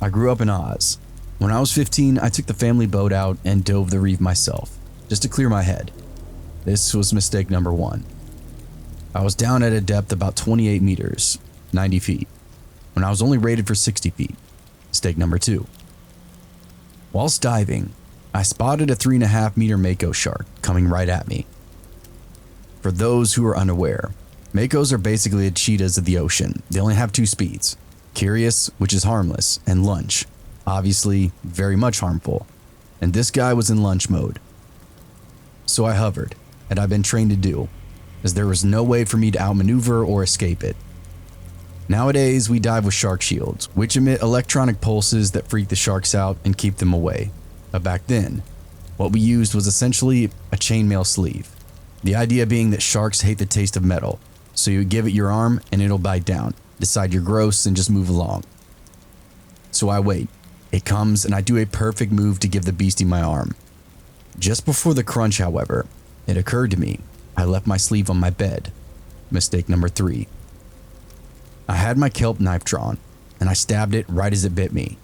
I grew up in Oz. When I was 15, I took the family boat out and dove the reef myself, just to clear my head. This was mistake number 1. I was down at a depth about 28 meters, 90 feet, when I was only rated for 60 feet. Mistake number 2. Whilst diving, I spotted a 3.5 meter mako shark coming right at me. For those who are unaware, makos are basically the cheetahs of the ocean. They only have 2 speeds: curious, which is harmless, and lunge, obviously very much harmful. And this guy was in lunge mode. So I hovered, and I've been trained to do, as there was no way for me to outmaneuver or escape it. Nowadays, we dive with shark shields, which emit electronic pulses that freak the sharks out and keep them away. But back then, what we used was essentially a chainmail sleeve. The idea being that sharks hate the taste of metal, so you give it your arm and it'll bite down, decide you're gross, and just move along. So I wait. It comes and I do a perfect move to give the beastie my arm. Just before the crunch, however, it occurred to me I left my sleeve on my bed. Mistake number 3. I had my kelp knife drawn, and I stabbed it right as it bit me.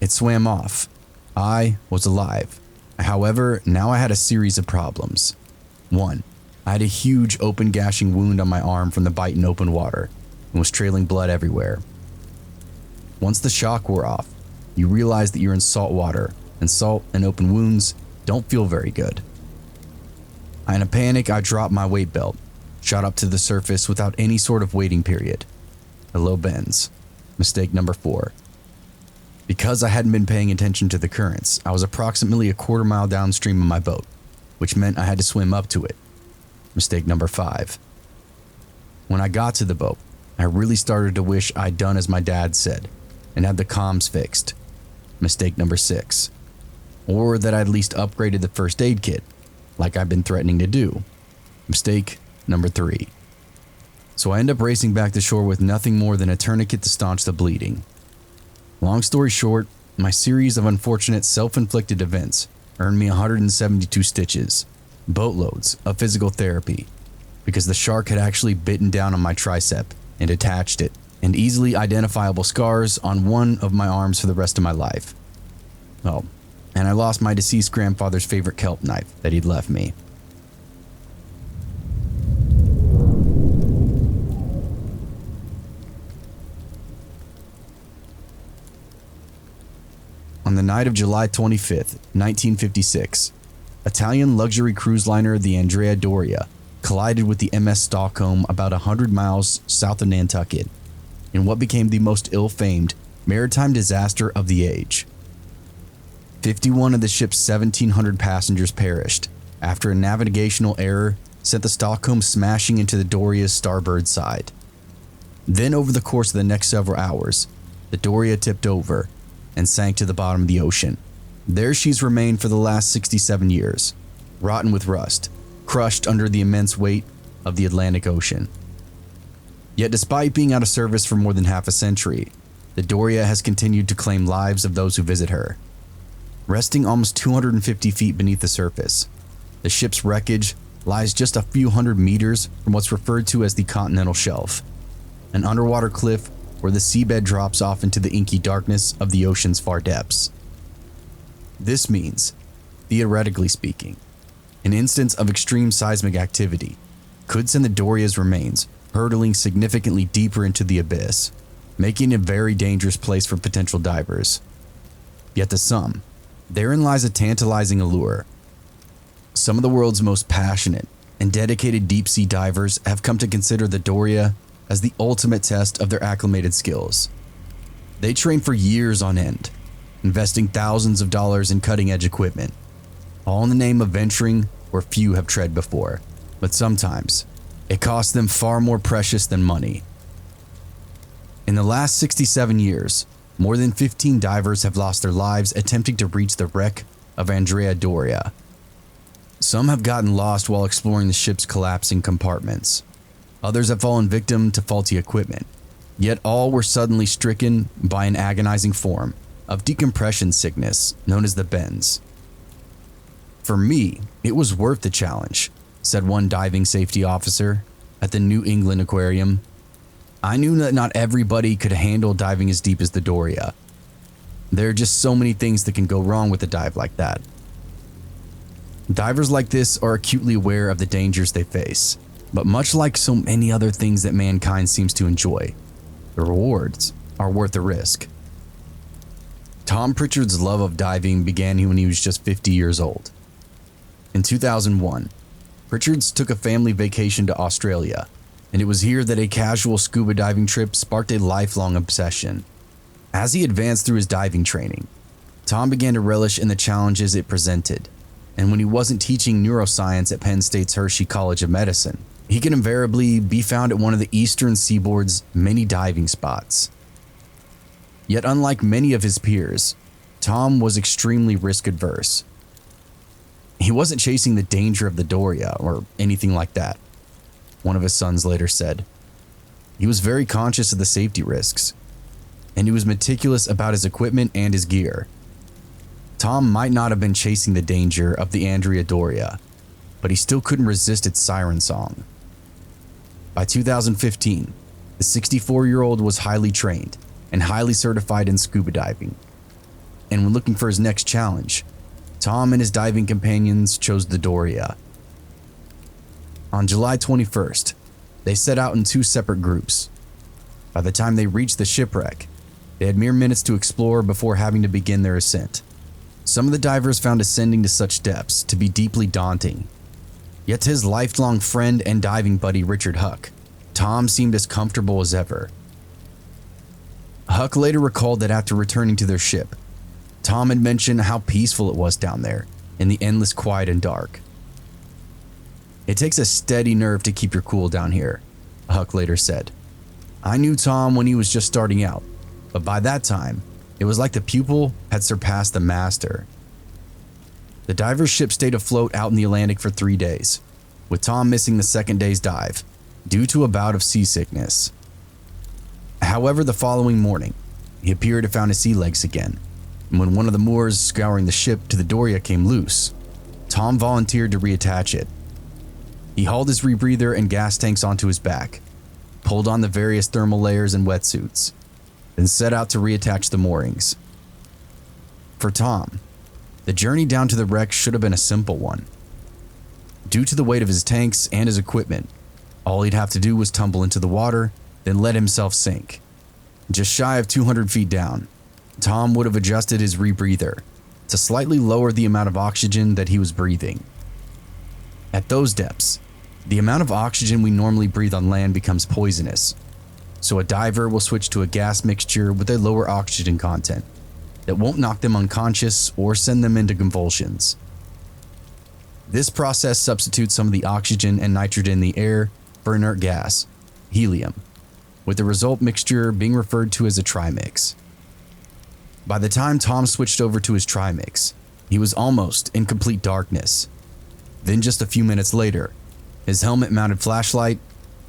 It swam off. I was alive. However, now I had a series of problems. 1. I had a huge open gashing wound on my arm from the bite in open water and was trailing blood everywhere. Once the shock wore off, you realize that you're in salt water, and salt and open wounds don't feel very good. In a panic, I dropped my weight belt, shot up to the surface without any sort of waiting period. Hello, bends. Mistake number 4. Because I hadn't been paying attention to the currents, I was approximately a quarter mile downstream of my boat, which meant I had to swim up to it. Mistake number 5. When I got to the boat, I really started to wish I'd done as my dad said and had the comms fixed. Mistake number 6. Or that I'd at least upgraded the first aid kit, like I've been threatening to do. Mistake number 3. So I end up racing back to shore with nothing more than a tourniquet to staunch the bleeding. Long story short, my series of unfortunate self-inflicted events earned me 172 stitches, boatloads of physical therapy, because the shark had actually bitten down on my tricep and attached it, and easily identifiable scars on one of my arms for the rest of my life. Oh, and I lost my deceased grandfather's favorite kelp knife that he'd left me. On the night of July 25th, 1956, Italian luxury cruise liner the Andrea Doria collided with the MS Stockholm about 100 miles south of Nantucket in what became the most ill-famed maritime disaster of the age. 51 of the ship's 1,700 passengers perished after a navigational error sent the Stockholm smashing into the Doria's starboard side. Then over the course of the next several hours, the Doria tipped over and sank to the bottom of the ocean. There she's remained for the last 67 years, rotten with rust, crushed under the immense weight of the Atlantic Ocean. Yet despite being out of service for more than half a century, the Doria has continued to claim lives of those who visit her. Resting almost 250 feet beneath the surface, the ship's wreckage lies just a few hundred meters from what's referred to as the continental shelf, an underwater cliff where the seabed drops off into the inky darkness of the ocean's far depths. This means, theoretically speaking, an instance of extreme seismic activity could send the Doria's remains hurtling significantly deeper into the abyss, making it a very dangerous place for potential divers. Yet to some, therein lies a tantalizing allure. Some of the world's most passionate and dedicated deep-sea divers have come to consider the Doria as the ultimate test of their acclimated skills. They train for years on end, investing thousands of dollars in cutting-edge equipment, all in the name of venturing where few have tread before. But sometimes, it costs them far more precious than money. In the last 67 years, more than 15 divers have lost their lives attempting to reach the wreck of Andrea Doria. Some have gotten lost while exploring the ship's collapsing compartments. Others have fallen victim to faulty equipment, yet all were suddenly stricken by an agonizing form of decompression sickness known as the bends. For me, it was worth the challenge, said one diving safety officer at the New England Aquarium. I knew that not everybody could handle diving as deep as the Doria. There are just so many things that can go wrong with a dive like that. Divers like this are acutely aware of the dangers they face, but much like so many other things that mankind seems to enjoy, the rewards are worth the risk. Tom Pritchard's love of diving began when he was just 50 years old. In 2001, Pritchards took a family vacation to Australia, and it was here that a casual scuba diving trip sparked a lifelong obsession. As he advanced through his diving training, Tom began to relish in the challenges it presented, and when he wasn't teaching neuroscience at Penn State's Hershey College of Medicine, he could invariably be found at one of the eastern seaboard's many diving spots. Yet unlike many of his peers, Tom was extremely risk-adverse. He wasn't chasing the danger of the Doria or anything like that, one of his sons later said. He was very conscious of the safety risks, and he was meticulous about his equipment and his gear. Tom might not have been chasing the danger of the Andrea Doria, but he still couldn't resist its siren song. By 2015, the 64-year-old was highly trained and highly certified in scuba diving. And when looking for his next challenge, Tom and his diving companions chose the Doria. On July 21st, they set out in two separate groups. By the time they reached the shipwreck, they had mere minutes to explore before having to begin their ascent. Some of the divers found ascending to such depths to be deeply daunting. Yet to his lifelong friend and diving buddy Richard Huck, Tom seemed as comfortable as ever. Huck later recalled that after returning to their ship, Tom had mentioned how peaceful it was down there in the endless quiet and dark. "It takes a steady nerve to keep your cool down here," Huck later said. "I knew Tom when he was just starting out, but by that time, it was like the pupil had surpassed the master." The diver's ship stayed afloat out in the Atlantic for 3 days, with Tom missing the second day's dive due to a bout of seasickness. However, the following morning, he appeared to found his sea legs again, and when one of the Moors scouring the ship to the Doria came loose, Tom volunteered to reattach it. He hauled his rebreather and gas tanks onto his back, pulled on the various thermal layers and wetsuits, then set out to reattach the moorings. For Tom, the journey down to the wreck should have been a simple one. Due to the weight of his tanks and his equipment, all he'd have to do was tumble into the water, then let himself sink. Just shy of 200 feet down, Tom would have adjusted his rebreather to slightly lower the amount of oxygen that he was breathing. At those depths, the amount of oxygen we normally breathe on land becomes poisonous, so a diver will switch to a gas mixture with a lower oxygen content that won't knock them unconscious or send them into convulsions. This process substitutes some of the oxygen and nitrogen in the air for inert gas, helium, with the result mixture being referred to as a trimix. By the time Tom switched over to his trimix, he was almost in complete darkness. Then just a few minutes later, his helmet-mounted flashlight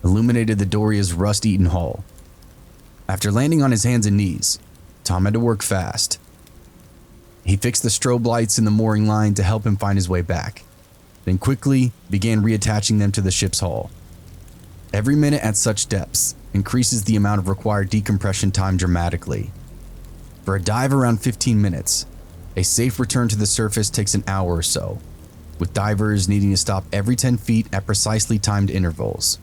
illuminated the Doria's rust-eaten hull. After landing on his hands and knees, Tom had to work fast. He fixed the strobe lights in the mooring line to help him find his way back, then quickly began reattaching them to the ship's hull. Every minute at such depths increases the amount of required decompression time dramatically. For a dive around 15 minutes, a safe return to the surface takes an hour or so, with divers needing to stop every 10 feet at precisely timed intervals.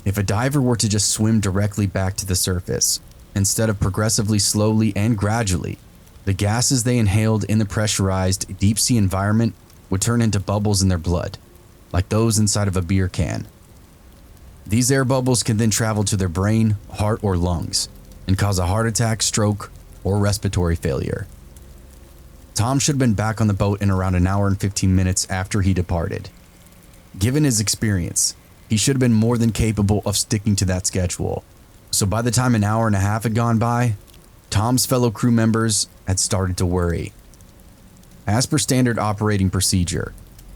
If a diver were to just swim directly back to the surface, instead of progressively slowly and gradually, the gases they inhaled in the pressurized deep sea environment would turn into bubbles in their blood, like those inside of a beer can. These air bubbles can then travel to their brain, heart, or lungs and cause a heart attack, stroke, or respiratory failure. Tom should have been back on the boat in around an hour and 15 minutes after he departed. Given his experience, he should have been more than capable of sticking to that schedule. So by the time an hour and a half had gone by, Tom's fellow crew members had started to worry. As per standard operating procedure,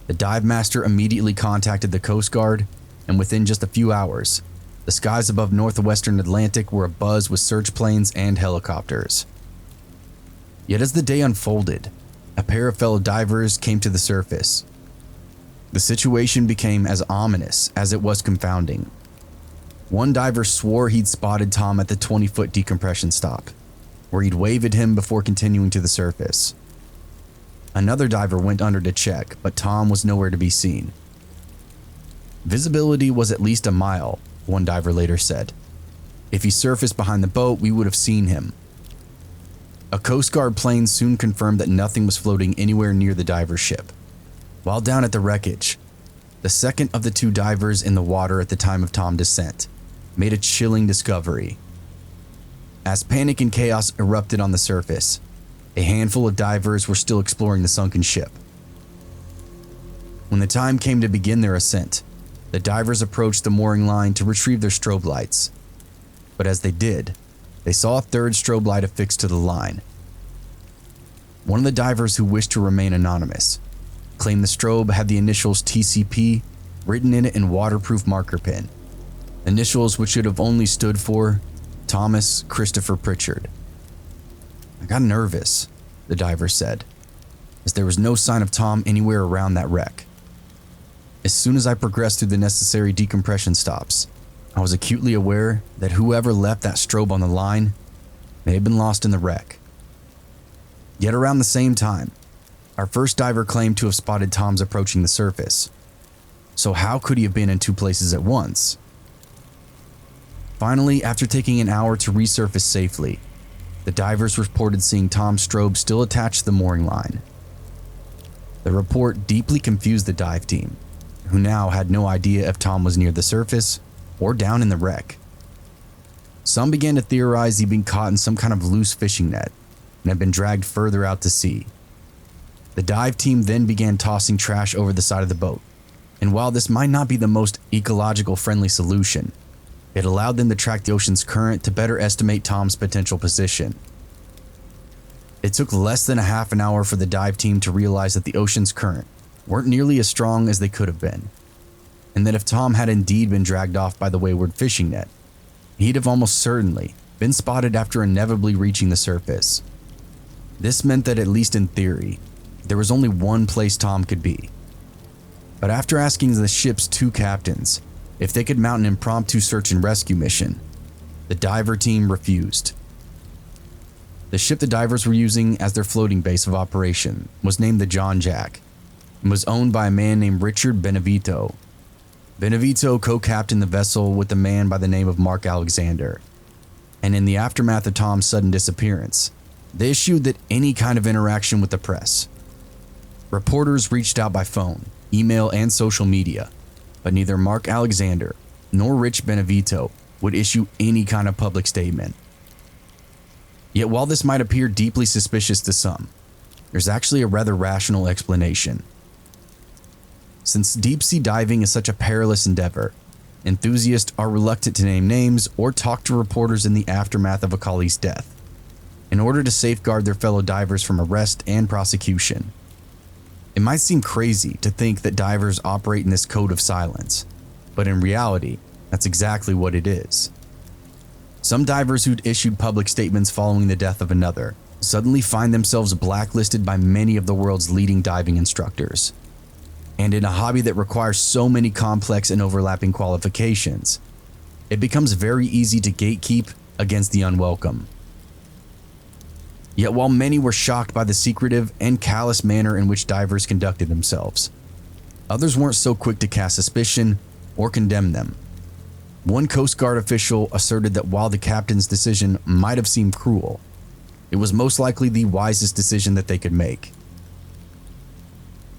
the dive master immediately contacted the Coast Guard, and within just a few hours, the skies above northwestern Atlantic were abuzz with search planes and helicopters. Yet as the day unfolded, a pair of fellow divers came to the surface. The situation became as ominous as it was confounding. One diver swore he'd spotted Tom at the 20-foot decompression stop. where he'd wave at him before continuing to the surface. Another diver went under to check, but Tom was nowhere to be seen. Visibility was at least a mile, one diver later said. If he surfaced behind the boat, we would have seen him. A Coast Guard plane soon confirmed that nothing was floating anywhere near the diver's ship. While down at the wreckage, the second of the two divers in the water at the time of Tom's descent made a chilling discovery. As panic and chaos erupted on the surface, a handful of divers were still exploring the sunken ship. When the time came to begin their ascent, the divers approached the mooring line to retrieve their strobe lights. But as they did, they saw a third strobe light affixed to the line. One of the divers who wished to remain anonymous claimed the strobe had the initials TCP written in it in waterproof marker pen, initials which should have only stood for Thomas Christopher Pritchard. I got nervous, the diver said, as there was no sign of Tom anywhere around that wreck. As soon as I progressed through the necessary decompression stops, I was acutely aware that whoever left that strobe on the line may have been lost in the wreck. Yet around the same time, our first diver claimed to have spotted Tom's approaching the surface. So how could he have been in two places at once? Finally, after taking an hour to resurface safely, the divers reported seeing Tom's strobe still attached to the mooring line. The report deeply confused the dive team, who now had no idea if Tom was near the surface or down in the wreck. Some began to theorize he'd been caught in some kind of loose fishing net and had been dragged further out to sea. The dive team then began tossing trash over the side of the boat, and while this might not be the most ecological friendly solution, it allowed them to track the ocean's current to better estimate Tom's potential position. It took less than a half an hour for the dive team to realize that the ocean's current weren't nearly as strong as they could have been, and that if Tom had indeed been dragged off by the wayward fishing net, he'd have almost certainly been spotted after inevitably reaching the surface. This meant that, at least in theory, there was only one place Tom could be. But after asking the ship's two captains if they could mount an impromptu search and rescue mission, the diver team refused. The ship the divers were using as their floating base of operation was named the John Jack and was owned by a man named Richard Benevito. Benevito co-captained the vessel with a man by the name of Mark Alexander, and in the aftermath of Tom's sudden disappearance, they issued that any kind of interaction with the press. Reporters reached out by phone, email, and social media, but neither Mark Alexander nor Rich Benevito would issue any kind of public statement. Yet while this might appear deeply suspicious to some, there's actually a rather rational explanation. Since deep-sea diving is such a perilous endeavor, enthusiasts are reluctant to name names or talk to reporters in the aftermath of a colleague's death, in order to safeguard their fellow divers from arrest and prosecution. It might seem crazy to think that divers operate in this code of silence, but in reality, that's exactly what it is. Some divers who'd issued public statements following the death of another suddenly find themselves blacklisted by many of the world's leading diving instructors. And in a hobby that requires so many complex and overlapping qualifications, it becomes very easy to gatekeep against the unwelcome. Yet while many were shocked by the secretive and callous manner in which divers conducted themselves, others weren't so quick to cast suspicion or condemn them. One Coast Guard official asserted that while the captain's decision might have seemed cruel, it was most likely the wisest decision that they could make.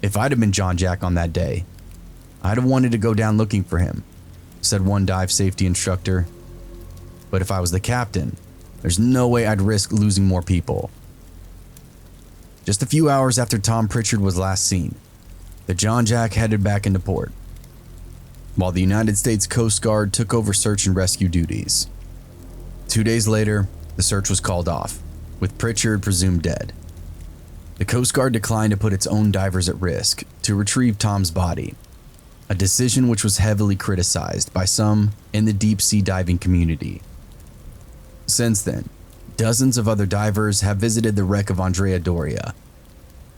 "If I'd have been John Jack on that day, I'd have wanted to go down looking for him," said one dive safety instructor. "But if I was the captain, there's no way I'd risk losing more people." Just a few hours after Tom Pritchard was last seen, the John Jack headed back into port, while the United States Coast Guard took over search and rescue duties. 2 days later, the search was called off, with Pritchard presumed dead. The Coast Guard declined to put its own divers at risk to retrieve Tom's body, a decision which was heavily criticized by some in the deep-sea diving community. Since then, dozens of other divers have visited the wreck of Andrea Doria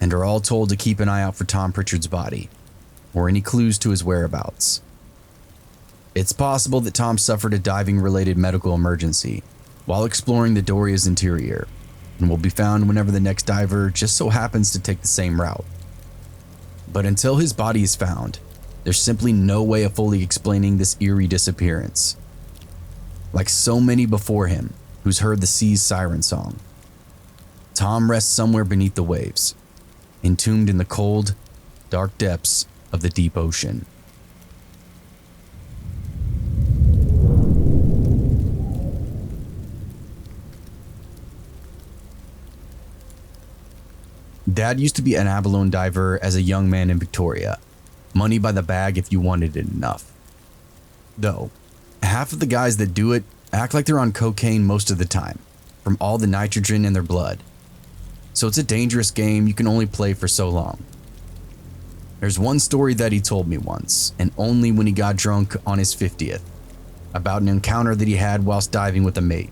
and are all told to keep an eye out for Tom Pritchard's body or any clues to his whereabouts. It's possible that Tom suffered a diving-related medical emergency while exploring the Doria's interior and will be found whenever the next diver just so happens to take the same route. But until his body is found, there's simply no way of fully explaining this eerie disappearance. Like so many before him who's heard the sea's siren song, Tom rests somewhere beneath the waves, entombed in the cold, dark depths of the deep ocean. Dad used to be an abalone diver as a young man in Victoria. Money by the bag if you wanted it enough. Though, half of the guys that do it act like they're on cocaine most of the time, from all the nitrogen in their blood. So it's a dangerous game you can only play for so long. There's one story that he told me once, and only when he got drunk on his 50th, about an encounter that he had whilst diving with a mate.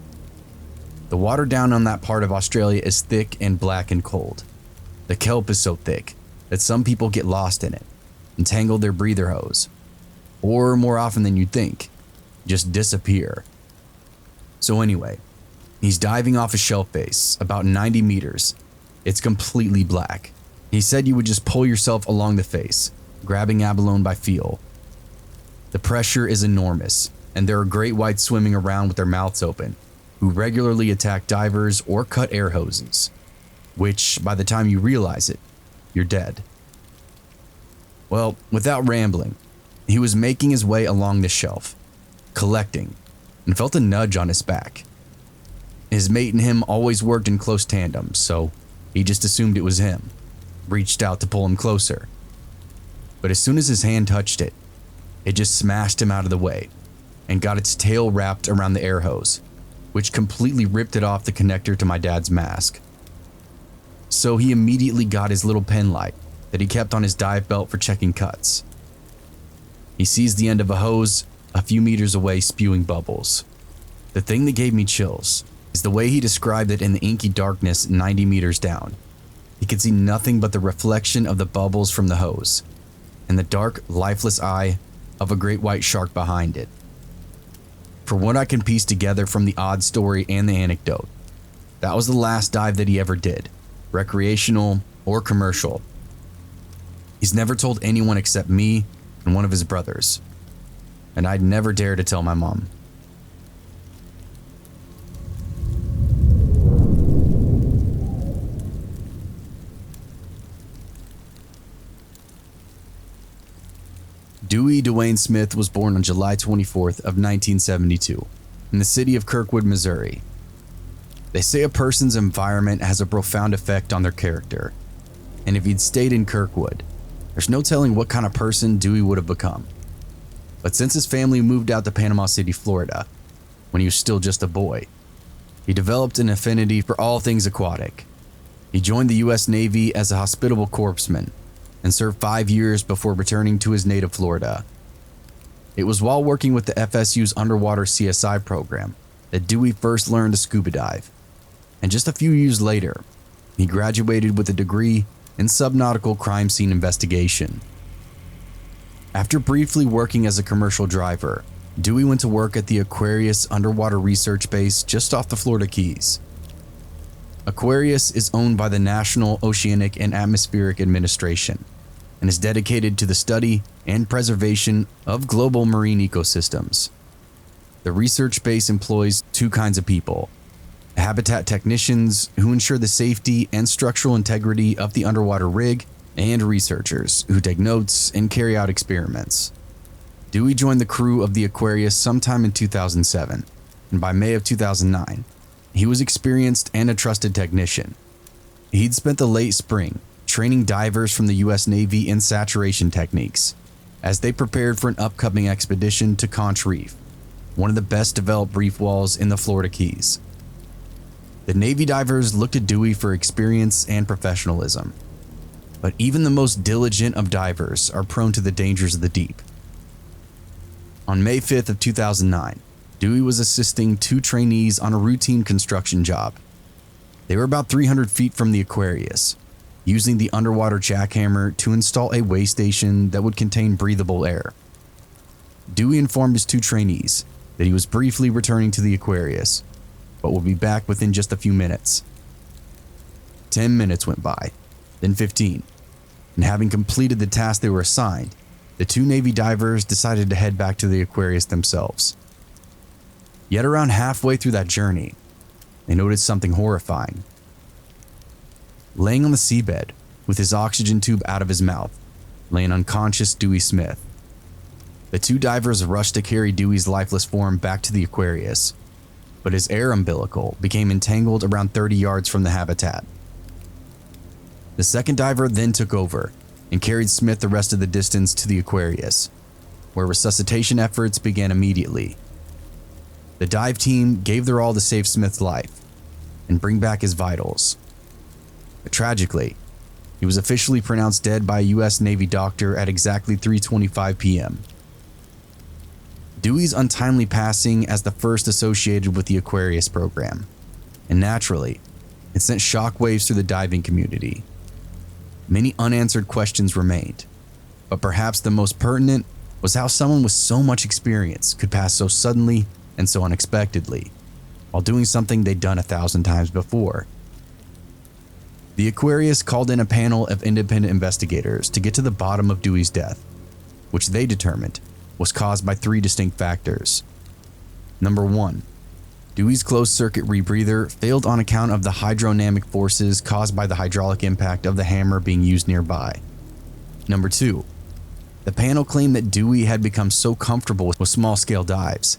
The water down on that part of Australia is thick and black and cold. The kelp is so thick that some people get lost in it and tangle their breather hose, or more often than you'd think, just disappear. So anyway, he's diving off a shelf face about 90 meters. It's completely black. He said you would just pull yourself along the face, grabbing abalone by feel. The pressure is enormous, and there are great whites swimming around with their mouths open, who regularly attack divers or cut air hoses, which, by the time you realize it, you're dead. Well, without rambling, he was making his way along the shelf, collecting, and felt a nudge on his back. His mate and him always worked in close tandem, so he just assumed it was him, reached out to pull him closer. But as soon as his hand touched it, it just smashed him out of the way and got its tail wrapped around the air hose, which completely ripped it off the connector to my dad's mask. So he immediately got his little pen light that he kept on his dive belt for checking cuts. He sees the end of a hose a few meters away spewing bubbles. The thing that gave me chills is the way he described it in the inky darkness 90 meters down. He could see nothing but the reflection of the bubbles from the hose and the dark, lifeless eye of a great white shark behind it. For what I can piece together from the odd story and the anecdote, that was the last dive that he ever did, recreational or commercial. He's never told anyone except me and one of his brothers, and I'd never dare to tell my mom. Dewey Dwayne Smith was born on July 24th of 1972 in the city of Kirkwood, Missouri. They say a person's environment has a profound effect on their character, and if he'd stayed in Kirkwood, there's no telling what kind of person Dewey would have become. But since his family moved out to Panama City, Florida, when he was still just a boy, he developed an affinity for all things aquatic. He joined the U.S. Navy as a hospitable corpsman and served 5 years before returning to his native Florida. It was while working with the FSU's underwater CSI program that Dewey first learned to scuba dive, and just a few years later, he graduated with a degree in subnautical crime scene investigation. After briefly working as a commercial driver, Dewey went to work at the Aquarius underwater research base just off the Florida Keys. Aquarius is owned by the National Oceanic and Atmospheric Administration and is dedicated to the study and preservation of global marine ecosystems. The research base employs two kinds of people: habitat technicians who ensure the safety and structural integrity of the underwater rig, and researchers who take notes and carry out experiments. Dewey joined the crew of the Aquarius sometime in 2007, and by May of 2009, he was experienced and a trusted technician. He'd spent the late spring training divers from the U.S. Navy in saturation techniques as they prepared for an upcoming expedition to Conch Reef, one of the best developed reef walls in the Florida Keys. The Navy divers looked to Dewey for experience and professionalism, but even the most diligent of divers are prone to the dangers of the deep. On May 5th of 2009, Dewey was assisting two trainees on a routine construction job. They were about 300 feet from the Aquarius, using the underwater jackhammer to install a weigh station that would contain breathable air. Dewey informed his two trainees that he was briefly returning to the Aquarius, but would be back within just a few minutes. 10 minutes went by, then 15, and having completed the task they were assigned, the two Navy divers decided to head back to the Aquarius themselves. Yet around halfway through that journey, they noticed something horrifying. Laying on the seabed, with his oxygen tube out of his mouth, lay an unconscious Dewey Smith. The two divers rushed to carry Dewey's lifeless form back to the Aquarius, but his air umbilical became entangled around 30 yards from the habitat. The second diver then took over and carried Smith the rest of the distance to the Aquarius, where resuscitation efforts began immediately. The dive team gave their all to save Smith's life and bring back his vitals. But tragically, he was officially pronounced dead by a U.S. Navy doctor at exactly 3:25 p.m. Dewey's untimely passing as the first associated with the Aquarius program, and naturally, it sent shockwaves through the diving community. Many unanswered questions remained, but perhaps the most pertinent was how someone with so much experience could pass so suddenly and so unexpectedly, while doing something they'd done 1,000 times before. The Aquarius called in a panel of independent investigators to get to the bottom of Dewey's death, which they determined was caused by 3 distinct factors. Number 1, Dewey's closed-circuit rebreather failed on account of the hydrodynamic forces caused by the hydraulic impact of the hammer being used nearby. Number 2, the panel claimed that Dewey had become so comfortable with small-scale dives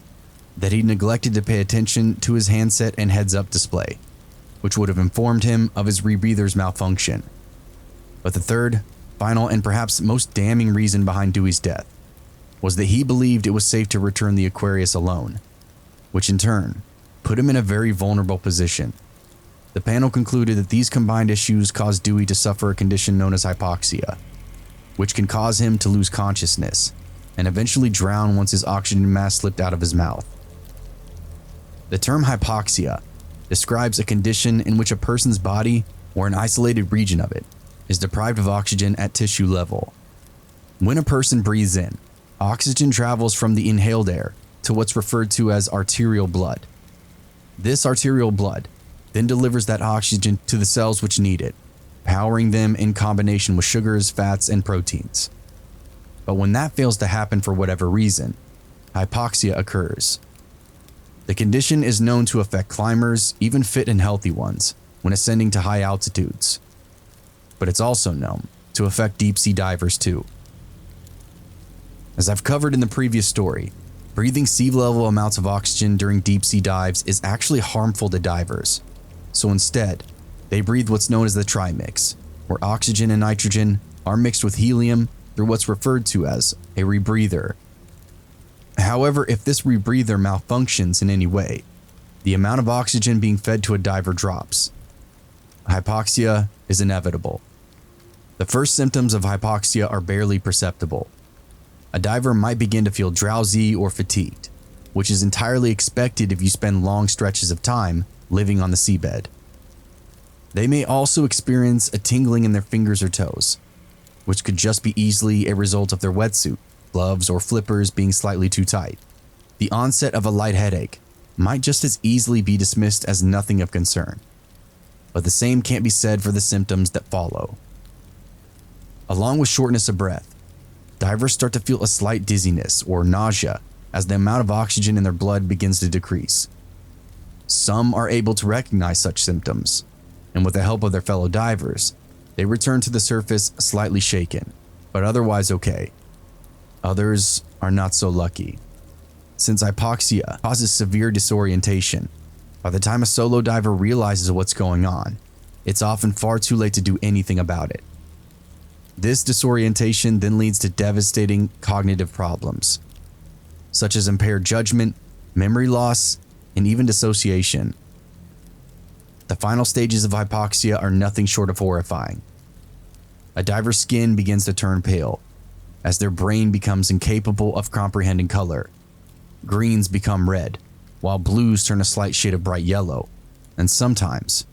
that he neglected to pay attention to his handset and heads-up display, which would have informed him of his rebreather's malfunction. But the third, final, and perhaps most damning reason behind Dewey's death was that he believed it was safe to return the Aquarius alone, which in turn put him in a very vulnerable position. The panel concluded that these combined issues caused Dewey to suffer a condition known as hypoxia, which can cause him to lose consciousness and eventually drown once his oxygen mask slipped out of his mouth. The term hypoxia describes a condition in which a person's body, or an isolated region of it, is deprived of oxygen at tissue level. When a person breathes in, oxygen travels from the inhaled air to what's referred to as arterial blood. This arterial blood then delivers that oxygen to the cells which need it, powering them in combination with sugars, fats, and proteins. But when that fails to happen for whatever reason, hypoxia occurs. The condition is known to affect climbers, even fit and healthy ones, when ascending to high altitudes. But it's also known to affect deep-sea divers too. As I've covered in the previous story, breathing sea-level amounts of oxygen during deep-sea dives is actually harmful to divers. So instead, they breathe what's known as the trimix, where oxygen and nitrogen are mixed with helium through what's referred to as a rebreather. However, if this rebreather malfunctions in any way, the amount of oxygen being fed to a diver drops. Hypoxia is inevitable. The first symptoms of hypoxia are barely perceptible. A diver might begin to feel drowsy or fatigued, which is entirely expected if you spend long stretches of time living on the seabed. They may also experience a tingling in their fingers or toes, which could just be easily a result of their wetsuit, gloves, or flippers being slightly too tight. The onset of a light headache might just as easily be dismissed as nothing of concern, but the same can't be said for the symptoms that follow. Along with shortness of breath, divers start to feel a slight dizziness or nausea as the amount of oxygen in their blood begins to decrease. Some are able to recognize such symptoms, and with the help of their fellow divers, they return to the surface slightly shaken, but otherwise okay. Others are not so lucky. Since hypoxia causes severe disorientation, by the time a solo diver realizes what's going on, it's often far too late to do anything about it. This disorientation then leads to devastating cognitive problems, such as impaired judgment, memory loss, and even dissociation. The final stages of hypoxia are nothing short of horrifying. A diver's skin begins to turn pale, as their brain becomes incapable of comprehending color. Greens become red, while blues turn a slight shade of bright yellow, and sometimes,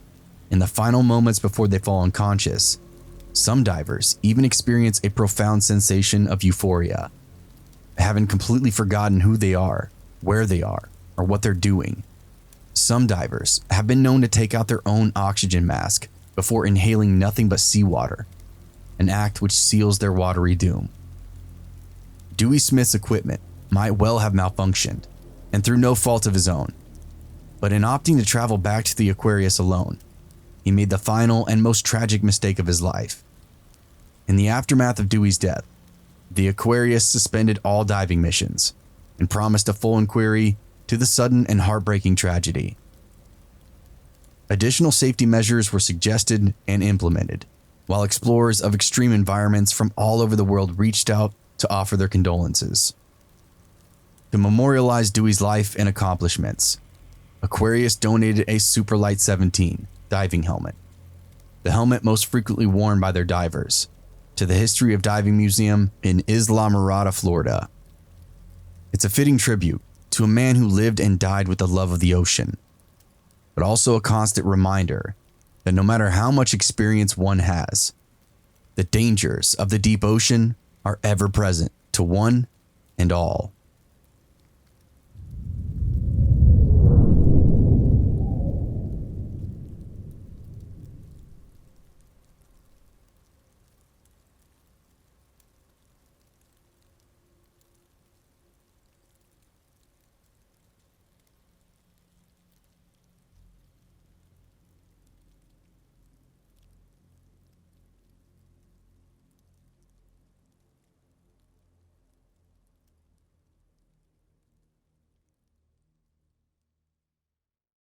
in the final moments before they fall unconscious, some divers even experience a profound sensation of euphoria, having completely forgotten who they are, where they are, or what they're doing. Some divers have been known to take out their own oxygen mask before inhaling nothing but seawater, an act which seals their watery doom. Dewey Smith's equipment might well have malfunctioned, and through no fault of his own. But in opting to travel back to the Aquarius alone, he made the final and most tragic mistake of his life. In the aftermath of Dewey's death, the Aquarius suspended all diving missions and promised a full inquiry to the sudden and heartbreaking tragedy. Additional safety measures were suggested and implemented, while explorers of extreme environments from all over the world reached out to offer their condolences. To memorialize Dewey's life and accomplishments, Aquarius donated a Superlight 17 diving helmet, the helmet most frequently worn by their divers, to the History of Diving Museum in Isla Mirada, Florida. It's a fitting tribute to a man who lived and died with the love of the ocean, but also a constant reminder that no matter how much experience one has, the dangers of the deep ocean are ever present to one and all.